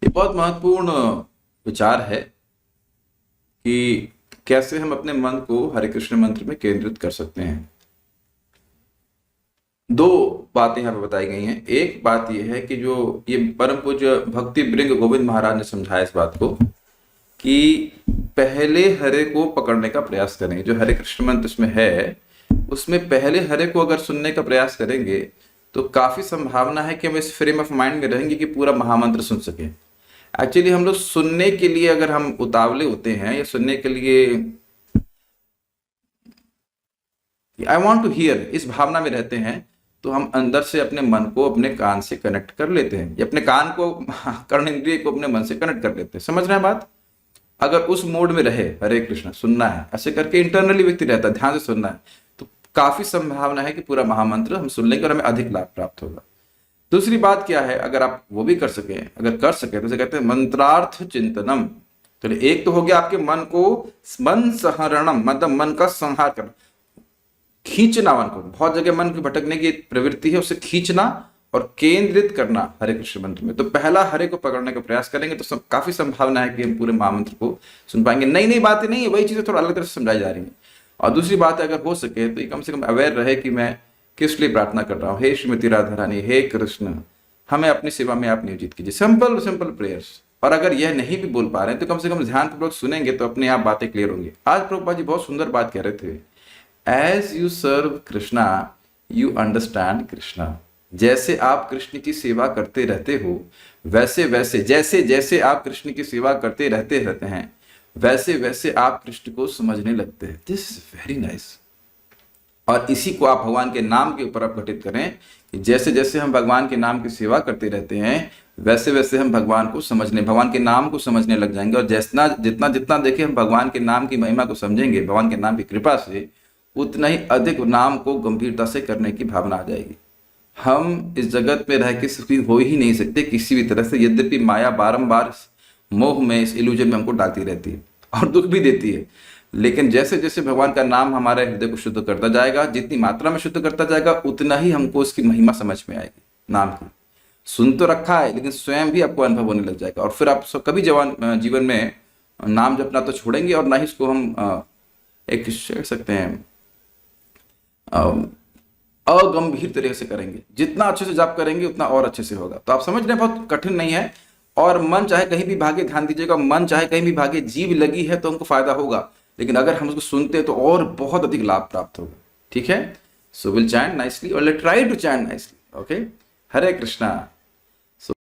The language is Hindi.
ये बहुत महत्वपूर्ण विचार है कि कैसे हम अपने मन को हरे कृष्ण मंत्र में केंद्रित कर सकते हैं। दो बातें यहाँ पे बताई गई हैं। एक बात यह है कि जो ये परम पूज्य भक्ति भृंग गोविंद महाराज ने समझाया इस बात को कि पहले हरे को पकड़ने का प्रयास करें। जो हरे कृष्ण मंत्र इसमें है उसमें पहले हरे को अगर सुनने का प्रयास करेंगे तो काफी संभावना है कि हम इस फ्रेम ऑफ माइंड में रहेंगे कि पूरा महामंत्र सुन सके। एक्चुअली हम लोग सुनने के लिए अगर हम उतावले होते हैं या सुनने के लिए आई वॉन्ट टू हियर इस भावना में रहते हैं तो हम अंदर से अपने मन को अपने कान से कनेक्ट कर लेते हैं या अपने कान को कर्ण इंद्रिय को अपने मन से कनेक्ट कर लेते हैं। समझ रहे हैं बात? अगर उस मोड में रहे हरे कृष्ण सुनना है ऐसे करके इंटरनली व्यक्ति रहता है, ध्यान से सुनना है, तो काफी संभावना है कि पूरा महामंत्र हम सुन लेंगे और हमें अधिक लाभ प्राप्त होगा। दूसरी बात क्या है, अगर आप वो भी कर सके, अगर कर सके तो उसे कहते हैं मंत्रार्थ चिंतनम। तो एक तो हो गया आपके मन को मन संहरणम, मतलब मन का संहार करना, खींचना मन को। बहुत जगह मन की भटकने की प्रवृत्ति है, उसे खींचना और केंद्रित करना हरे कृष्ण मंत्र में। तो पहला हरे को पकड़ने का प्रयास करेंगे तो काफी संभावना है कि हम पूरे महामंत्र को सुन पाएंगे। नई नई बातें नहीं है, वही चीजें थोड़ा अलग तरह से समझाई जा रही है। और दूसरी बात अगर हो सके तो कम से कम अवेयर रहे कि मैं किस लिए प्रार्थना कर रहा हूँ। हे श्रीमती राधा रानी, हे कृष्ण, हमें अपनी सेवा में आप नियोजित कीजिए। Simple simple prayers. और अगर यह नहीं भी बोल पा रहे हैं तो कम से कम ध्यानपूर्वक सुनेंगे तो अपने आप बातें क्लियर होंगी। आज प्रभुपाद जी बहुत सुंदर बात कह रहे थे, as you serve Krishna you understand Krishna. जैसे आप कृष्ण की सेवा करते रहते हो वैसे वैसे, जैसे जैसे आप कृष्ण की सेवा करते रहते हैं वैसे वैसे आप कृष्ण को समझने लगते हैं। This is very nice. और इसी को आप भगवान के नाम के ऊपर आप घटित करें कि जैसे जैसे हम भगवान के नाम की सेवा करते रहते हैं वैसे वैसे हम भगवान को समझने, भगवान के नाम को समझने लग जाएंगे। और जितना जितना जितना देखें हम भगवान के नाम की महिमा को समझेंगे भगवान के नाम की कृपा से, उतना ही अधिक नाम को गंभीरता से करने की भावना आ जाएगी। हम इस जगत में रह के सुखी हो ही नहीं सकते किसी भी तरह से, यद्यपि माया बारंबार मोह में, इस इल्यूजन में हमको डालती रहती है और दुख भी देती है। लेकिन जैसे जैसे भगवान का नाम हमारे हृदय को शुद्ध करता जाएगा, जितनी मात्रा में शुद्ध करता जाएगा उतना ही हमको उसकी महिमा समझ में आएगी। नाम की सुन तो रखा है लेकिन स्वयं भी आपको अनुभव होने लग जाएगा। और फिर आप कभी जीवन में नाम जपना तो छोड़ेंगे और ना ही इसको हम एक कह सकते हैं अगंभीर तरीके से करेंगे। जितना अच्छे से जाप करेंगे उतना और अच्छे से होगा। तो आप समझ रहे हैं बहुत कठिन नहीं है। और मन चाहे कहीं भी भागे, ध्यान दीजिएगा, मन चाहे कहीं भी भागे, जीव लगी है तो हमको फायदा होगा, लेकिन अगर हम उसको सुनते हैं तो और बहुत अधिक लाभ प्राप्त होगा। ठीक है, सो विल चैंट नाइसली और let try to chant nicely. Okay, Hare Krishna.